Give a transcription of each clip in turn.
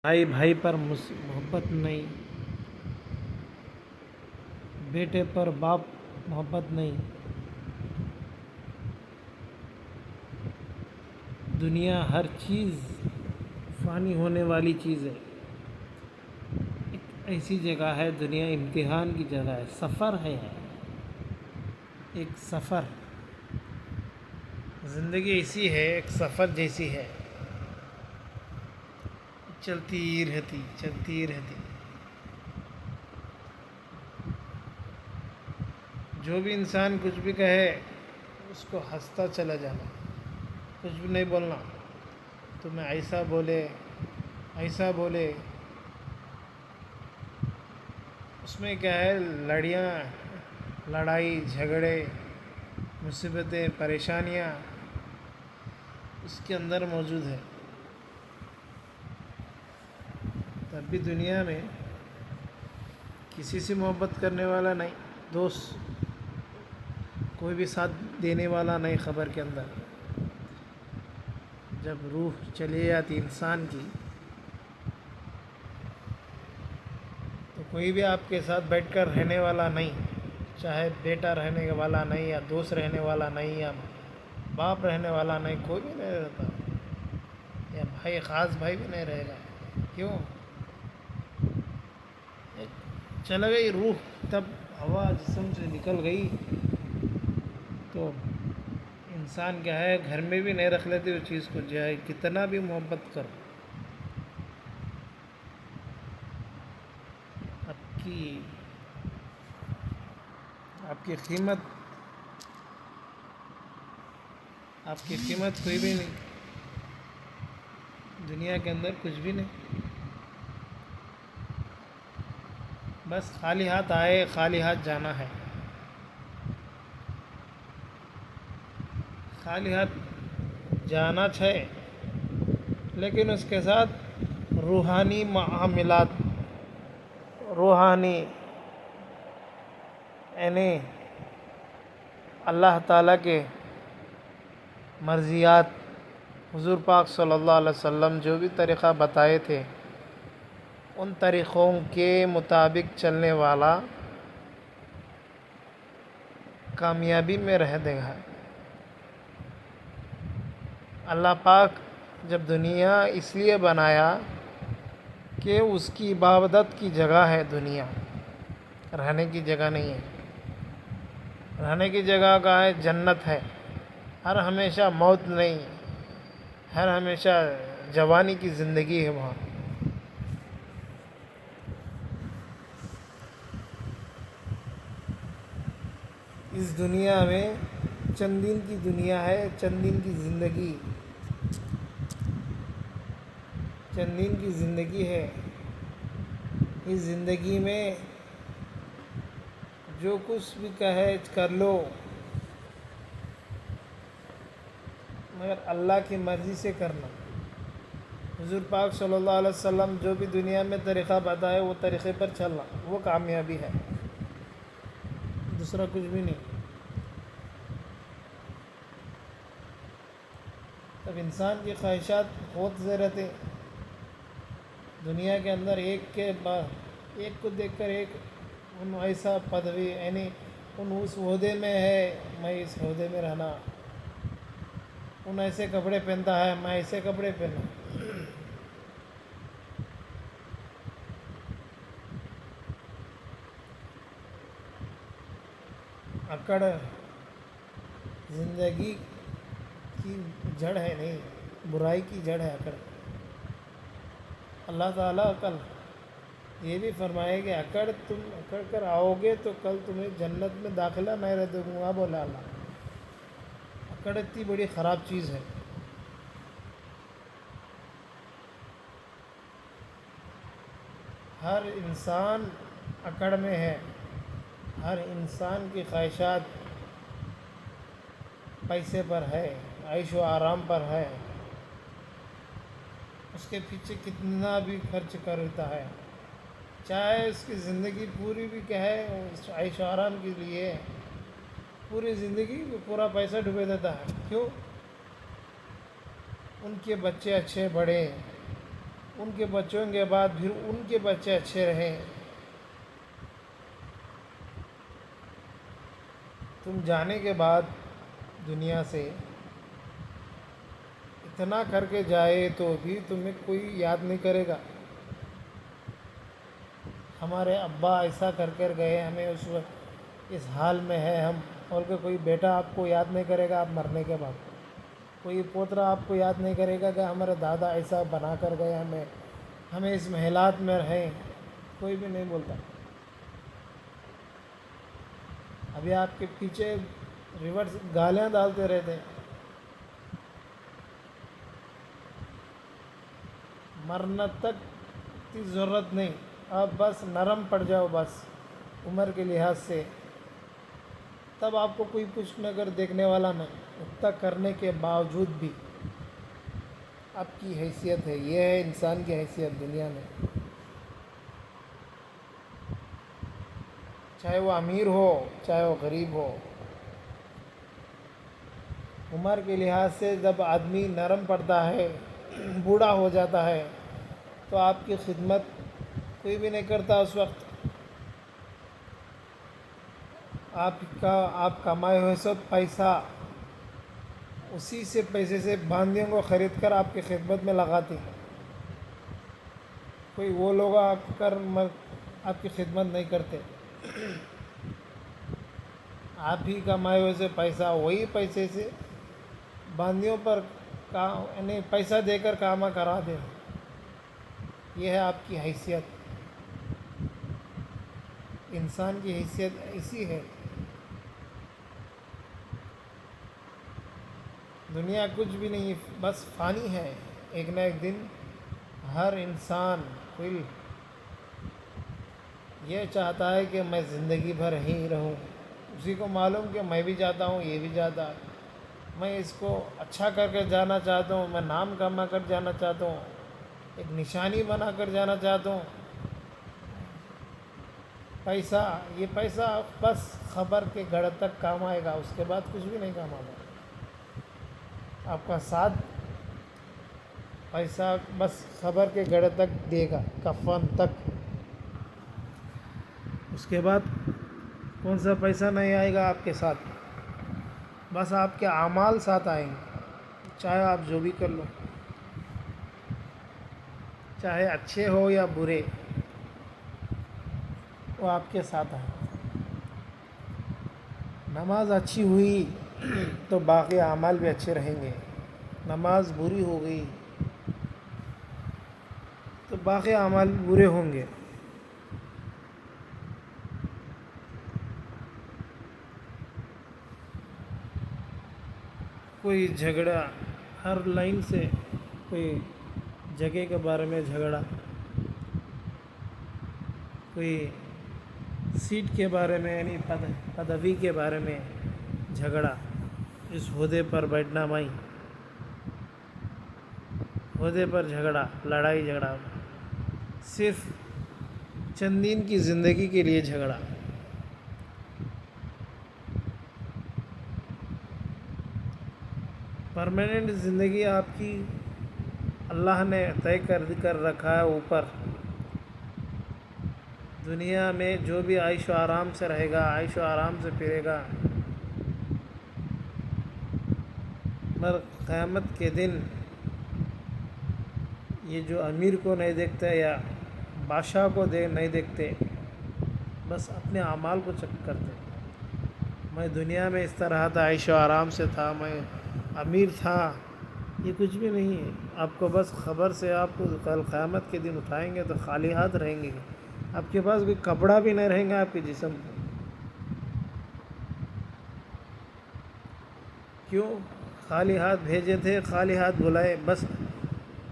بھائی بھائی پر محبت نہیں، بیٹے پر باپ محبت نہیں۔ دنیا ہر چیز فانی ہونے والی چیز ہے۔ ایک ایسی جگہ ہے، دنیا امتحان کی جگہ ہے، سفر ہے، ایک سفر۔ زندگی ایسی ہے، ایک سفر جیسی ہے، چلتی رہتی۔ جو بھی انسان کچھ بھی کہے اس کو ہنستا چلا جانا، کچھ بھی نہیں بولنا۔ تمہیں ایسا بولے، اس میں کیا ہے؟ لڑائی جھگڑے، مصیبتیں، پریشانیاں اس کے اندر موجود ہے۔ تب بھی دنیا میں کسی سے محبت کرنے والا نہیں، دوست کوئی بھی ساتھ دینے والا نہیں خبر کے اندر۔ جب روح چلی جاتی انسان کی تو کوئی بھی آپ کے ساتھ بیٹھ کر رہنے والا نہیں، چاہے بیٹا رہنے والا نہیں، یا دوست رہنے والا نہیں، یا باپ رہنے والا نہیں، کوئی بھی نہیں رہتا، یا بھائی، خاص بھائی بھی نہیں رہے گا۔ کیوں؟ چل گئی روح، تب ہوا جسم سے نکل گئی تو انسان کیا ہے، گھر میں بھی نہیں رکھ لیتے اس چیز کو، جائے کتنا بھی محبت کرو۔ آپ کی قیمت کوئی بھی نہیں، دنیا کے اندر کچھ بھی نہیں۔ بس خالی ہاتھ آئے، خالی ہاتھ جانا ہے۔ خالی ہاتھ جانا ہے، لیکن اس کے ساتھ روحانی معاملات، روحانی یعنی اللہ تعالیٰ کے مرضیات، حضور پاک صلی اللہ علیہ وسلم جو بھی طریقہ بتائے تھے ان طریقوں کے مطابق چلنے والا کامیابی میں رہ دے گا۔ اللہ پاک جب دنیا اس لیے بنایا کہ اس کی عبادت کی جگہ ہے، دنیا رہنے کی جگہ نہیں ہے۔ رہنے کی جگہ کا ہے، جنت ہے، ہر ہمیشہ موت نہیں، ہر ہمیشہ جوانی کی زندگی ہے وہاں۔ اس دنیا میں چند دن کی دنیا ہے، چند دن کی زندگی، چند دن کی زندگی ہے۔ اس زندگی میں جو کچھ بھی کہے کر لو، مگر اللہ کی مرضی سے کرنا۔ حضور پاک صلی اللہ علیہ وسلم جو بھی دنیا میں طریقہ بتائے وہ طریقے پر چلنا، وہ کامیابی ہے، دوسرا کچھ بھی نہیں۔ تب انسان کی خواہشات بہت زیادہ دنیا کے اندر، ایک کو دیکھ کر ایک ان ایسا پدوی، یعنی ان اس عہدے میں ہے، میں اس عہدے میں رہنا، ان ایسے کپڑے پہنتا ہے، میں ایسے کپڑے پہنوں۔ اکڑ زندگی کی جڑ ہے، نہیں، برائی کی جڑ ہے اکڑ۔ اللہ تعالیٰ کل یہ بھی فرمائے کہ تم اکڑ کر آؤ گے تو کل تمہیں جنت میں داخلہ نہیں رہ دوں گا، بولا اللہ۔ اکڑ اتنی بڑی خراب چیز ہے۔ ہر انسان اکڑ میں ہے، ہر انسان کی خواہشات پیسے پر ہے، عیش و آرام پر ہے، اس کے پیچھے کتنا بھی خرچ کرتا ہے، چاہے اس کی زندگی پوری بھی کیا ہے اس عیش و آرام کے لیے، پوری زندگی پورا پیسہ ڈبے دیتا ہے۔ کیوں؟ ان کے بچے اچھے بڑھے، ان کے بچوں کے بعد پھر ان کے بچے اچھے رہیں. تم جانے کے بعد دنیا سے اتنا کر کے جائے تو بھی تمہیں کوئی یاد نہیں کرے گا. ہمارے ابا ایسا کر کر گئے، ہمیں اس وقت اس حال میں ہے ہم، اور کہ کوئی بیٹا آپ کو یاد نہیں کرے گا آپ مرنے کے بعد. کوئی پوترا آپ کو یاد نہیں کرے گا کہ ہمارے دادا ایسا بنا کر گئے ہمیں اس محلات میں رہیں. کوئی بھی نہیں بولتا. ابھی آپ کے پیچھے ریورس گالیاں ڈالتے رہتے ہیں. مرنا تک کی ضرورت نہیں، آپ بس نرم پڑ جاؤ بس عمر کے لحاظ سے، تب آپ کو کوئی کچھ نہ کر دیکھنے والا نہیں. اتنا کرنے کے باوجود بھی آپ کی حیثیت ہے، یہ ہے انسان کی حیثیت دنیا میں. چاہے وہ امیر ہو چاہے وہ غریب ہو، عمر کے لحاظ سے جب آدمی نرم پڑتا ہے، بوڑھا ہو جاتا ہے، تو آپ کی خدمت کوئی بھی نہیں کرتا اس وقت. آپ کمائے ہوئے سب پیسہ اسی سے پیسے سے باندیوں کو خرید کر آپ کی خدمت میں لگاتے. کوئی وہ لوگ آپ کی خدمت نہیں کرتے. آپ ہی کمائے ہوئے سے پیسہ وہی پیسے سے باندیوں پر یعنی پیسہ دے کر کام کرا دیں. یہ ہے آپ کی حیثیت. انسان کی حیثیت ایسی ہے. دنیا کچھ بھی نہیں، بس فانی ہے. ایک نہ ایک دن ہر انسان یہ چاہتا ہے کہ میں زندگی بھر ہی رہوں. اسی کو معلوم کہ میں بھی جاتا ہوں، یہ بھی جاتا ہے. میں اس کو اچھا کر کے جانا چاہتا ہوں، میں نام کما کر جانا چاہتا ہوں، ایک نشانی بنا کر جانا چاہتا ہوں. یہ پیسہ بس خبر کے گھڑ تک کام آئے گا، اس کے بعد کچھ بھی نہیں کام آئے گا. آپ کا ساتھ پیسہ بس خبر کے گھڑ تک دے گا، کفن تک. اس کے بعد کون سا پیسہ نہیں آئے گا آپ کے ساتھ. بس آپ کے اعمال ساتھ آئیں گے. چاہے آپ جو بھی کر لو، چاہے اچھے ہو یا برے، وہ آپ کے ساتھ آئیں. نماز اچھی ہوئی تو باقی اعمال بھی اچھے رہیں گے. نماز بری ہو گئی تو باقی اعمال بھی برے ہوں گے. کوئی جھگڑا ہر لائن سے، کوئی جگہ کے بارے میں جھگڑا، کوئی سیٹ کے بارے میں یعنی پدوی کے بارے میں جھگڑا. اس عہدے پر بیٹھنا میں، عہدے پر جھگڑا، لڑائی جھگڑا، صرف چند دن کی زندگی کے لیے جھگڑا. پرماننٹ زندگی آپ کی اللہ نے طے کر رکھا ہے اوپر. دنیا میں جو بھی عیش و آرام سے رہے گا، عیش و آرام سے پھرے گا، مگر قیامت کے دن یہ جو امیر کو نہیں دیکھتے یا بادشاہ کو نہیں دیکھتے، بس اپنے اعمال کو چیک کرتے. میں دنیا میں اس طرح تھا، عیش و آرام سے تھا، میں امیر تھا. یہ کچھ بھی نہیں ہے. آپ کو بس خبر سے آپ کو کل قیامت کے دن اٹھائیں گے تو خالی ہاتھ رہیں گے. آپ کے پاس کوئی کپڑا بھی نہیں رہیں گا آپ کے جسم کو. کیوں؟ خالی ہاتھ بھیجے تھے، خالی ہاتھ بلائے. بس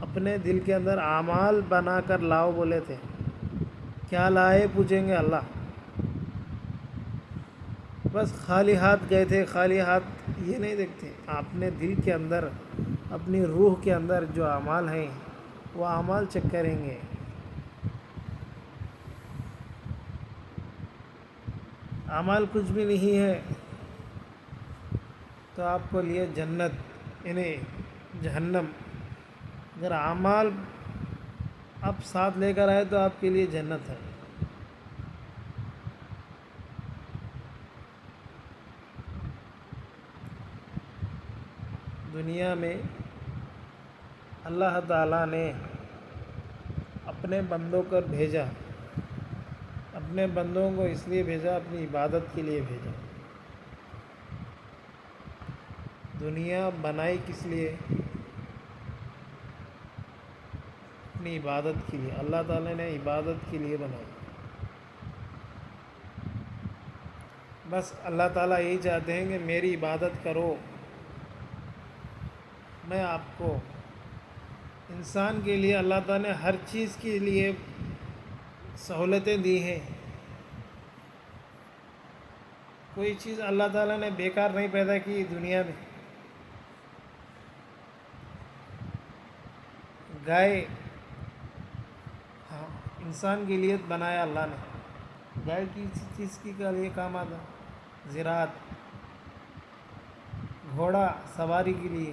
اپنے دل کے اندر اعمال بنا کر لاؤ بولے تھے. کیا لائے پوچھیں گے اللہ. بس خالی ہاتھ گئے تھے، خالی ہاتھ یہ نہیں دیکھتے. اپنے دل کے اندر، اپنی روح کے اندر جو اعمال ہیں وہ اعمال چیک کریں گے. اعمال کچھ بھی نہیں ہے تو آپ کو لیے جنت یعنی جہنم. اگر اعمال آپ ساتھ لے کر آئے تو آپ کے لیے جنت ہے۔ دنیا میں اللہ تعالیٰ نے اپنے بندوں کو بھیجا، اپنے بندوں کو اس لیے بھیجا، اپنی عبادت کے لیے بھیجا۔ دنیا بنائی کس لیے؟ اپنی عبادت کے لیے۔ اللہ تعالیٰ نے عبادت کے لیے بنائی۔ بس اللہ تعالیٰ یہی چاہتے ہیں کہ میری عبادت کرو۔ میں آپ کو انسان کے لیے اللہ تعالیٰ نے ہر چیز کے لیے سہولتیں دی ہیں۔ کوئی چیز اللہ تعالیٰ نے بیکار نہیں پیدا کی دنیا میں۔ گائے انسان کے لیے بنایا اللہ نے۔ گائے کسی چیز کے لیے کام آتا، زراعت، گھوڑا سواری کے لیے،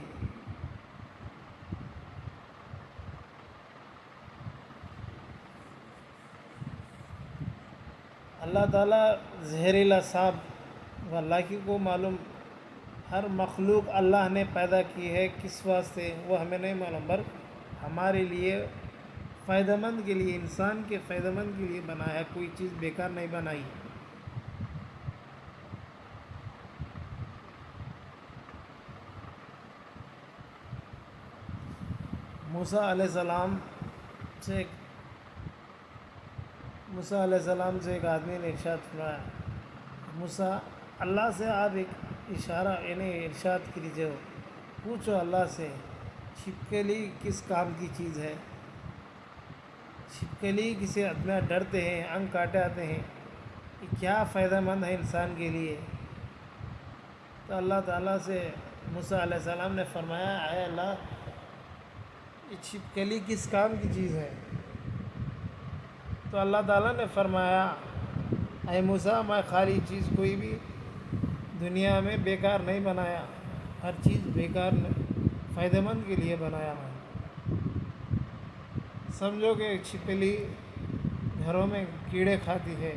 اللہ تعالیٰ زہریلا سانپ وہ اللہ کی کو معلوم۔ ہر مخلوق اللہ نے پیدا کی ہے کس واسطے وہ ہمیں نہیں معلوم، پر ہمارے لیے فائدہ مند کے لیے، انسان کے فائدہ مند کے لیے بنایا، کوئی چیز بیکار نہیں بنائی۔ موسیٰ علیہ السلام سے ایک آدمی نے ارشاد فرمایا، موسیٰ اللہ سے آپ ایک اشارہ یعنی ارشاد کیجیے، پوچھو اللہ سے چھپکلی کس کام کی چیز ہے؟ چھپکلی کسی اتنا ڈرتے ہیں، انگ کاٹے آتے ہیں، کہ کیا فائدہ مند ہے انسان کے لیے؟ تو اللہ تعالیٰ سے موسیٰ علیہ السلام نے فرمایا، اے اللہ یہ چھپکلی کس کام کی چیز ہے؟ تو اللہ تعالیٰ نے فرمایا، اے موسیٰ میں خالی چیز کوئی بھی دنیا میں بیکار نہیں بنایا، ہر چیز بیکار فائدہ مند کے لیے بنایا میں۔ سمجھو کہ چھپکلی گھروں میں کیڑے کھاتی ہے،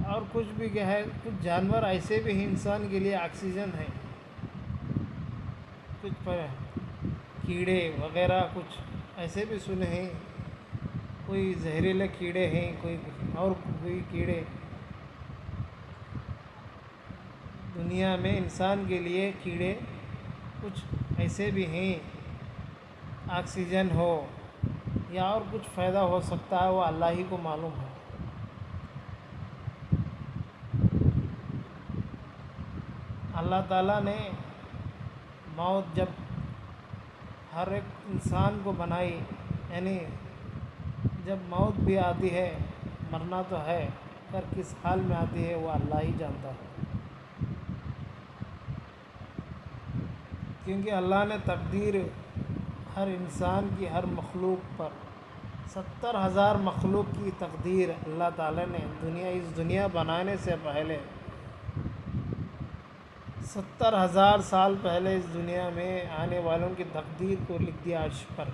اور کچھ بھی کیا ہے، کچھ جانور ایسے بھی ہیں انسان کے لیے آکسیجن ہے، کچھ کیڑے وغیرہ کچھ ایسے بھی سنے ہیں، کوئی زہریلے کیڑے ہیں، کوئی کیڑے دنیا میں انسان کے لیے کیڑے کچھ ایسے بھی ہیں، آکسیجن ہو یا اور کچھ فائدہ ہو سکتا ہے، وہ اللہ ہی کو معلوم ہے۔ اللہ تعالیٰ نے موت جب ہر ایک انسان کو بنائی، یعنی جب موت بھی آتی ہے، مرنا تو ہے، پر کس حال میں آتی ہے وہ اللہ ہی جانتا ہے، کیونکہ اللہ نے تقدیر ہر انسان کی، ہر مخلوق پر 70,000 مخلوق کی تقدیر اللہ تعالیٰ نے اس دنیا بنانے سے پہلے 70,000 سال پہلے اس دنیا میں آنے والوں کی تقدیر کو لکھ دیا عرش پر۔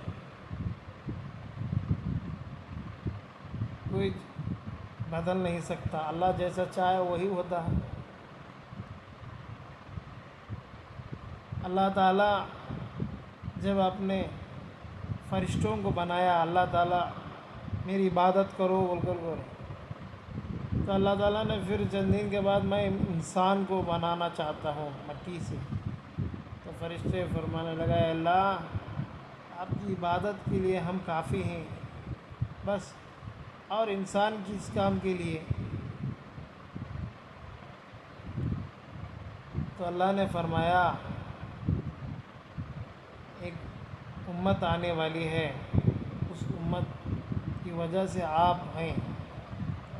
کوئی بدل نہیں سکتا، اللہ جیسا چاہے وہی ہوتا ہے۔ اللہ تعالیٰ جب اپنے فرشتوں کو بنایا، اللہ تعالیٰ میری عبادت کرو بول کر، تو اللہ تعالیٰ نے پھر چند دن کے بعد میں انسان کو بنانا چاہتا ہوں مٹی سے، تو فرشتے فرمانے لگا، اے اللہ آپ کی عبادت کے لیے ہم کافی ہیں، بس اور انسان کس کام کے لیے؟ تو اللہ نے فرمایا، ایک امت آنے والی ہے، اس امت کی وجہ سے آپ ہیں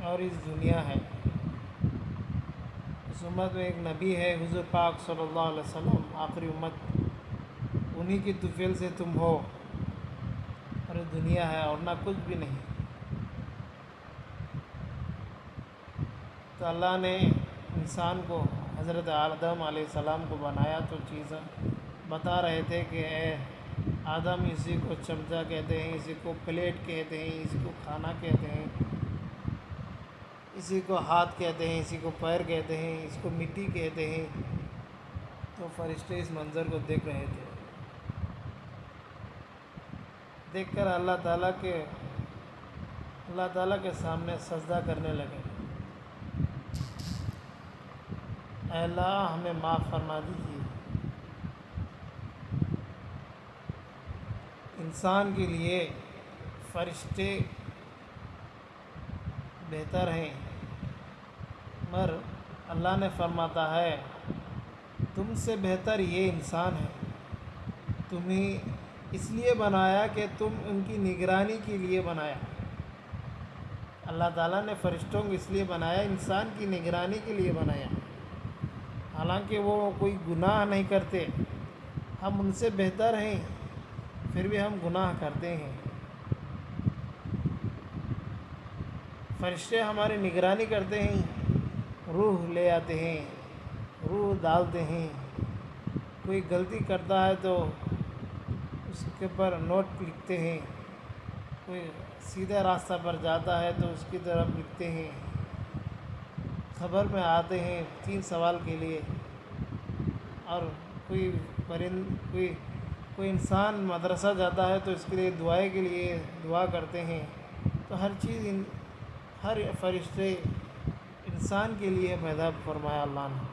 اور اس دنیا ہے۔ اس امت میں ایک نبی ہے، حضور پاک صلی اللہ علیہ وسلم، آخری امت، انہی کی طفیل سے تم ہو، اور یہ دنیا ہے اور نہ کچھ بھی نہیں۔ تو اللہ نے انسان کو، حضرت آدم علیہ السلام کو بنایا، تو چیزیں بتا رہے تھے کہ اے آدم اسی کو چمچہ کہتے ہیں، اسی کو پلیٹ کہتے ہیں، اسی کو کھانا کہتے ہیں، اسی کو ہاتھ کہتے ہیں، اسی کو پیر کہتے ہیں، اس کو مٹی کہتے ہیں۔ تو فرشتے اس منظر کو دیکھ رہے تھے، دیکھ کر اللہ تعالیٰ کے سامنے سجدہ کرنے لگے۔ اے اللہ ہمیں معاف فرما دیجیے۔ انسان کے لیے فرشتے بہتر ہیں، مگر اللہ نے فرماتا ہے تم سے بہتر یہ انسان ہے، تمہیں اس لیے بنایا کہ تم ان کی نگرانی کے لیے بنایا۔ اللہ تعالیٰ نے فرشتوں کو اس لیے بنایا، انسان کی نگرانی کے لیے بنایا، حالانکہ وہ کوئی گناہ نہیں کرتے، ہم ان سے بہتر ہیں پھر بھی ہم گناہ کرتے ہیں۔ فرشتے ہماری نگرانی کرتے ہیں، روح لے آتے ہیں، روح ڈالتے ہیں، کوئی غلطی کرتا ہے تو اس کے اوپر نوٹ لکھتے ہیں، کوئی سیدھا راستہ پر جاتا ہے تو اس کی طرف لکھتے ہیں، خبر میں آتے ہیں 3 سوال کے لیے، اور کوئی انسان مدرسہ جاتا ہے تو اس کے لیے دعائیں کے لیے دعا کرتے ہیں۔ تو ہر فرشتے انسان کے لیے پیدا فرمایا اللہ نے۔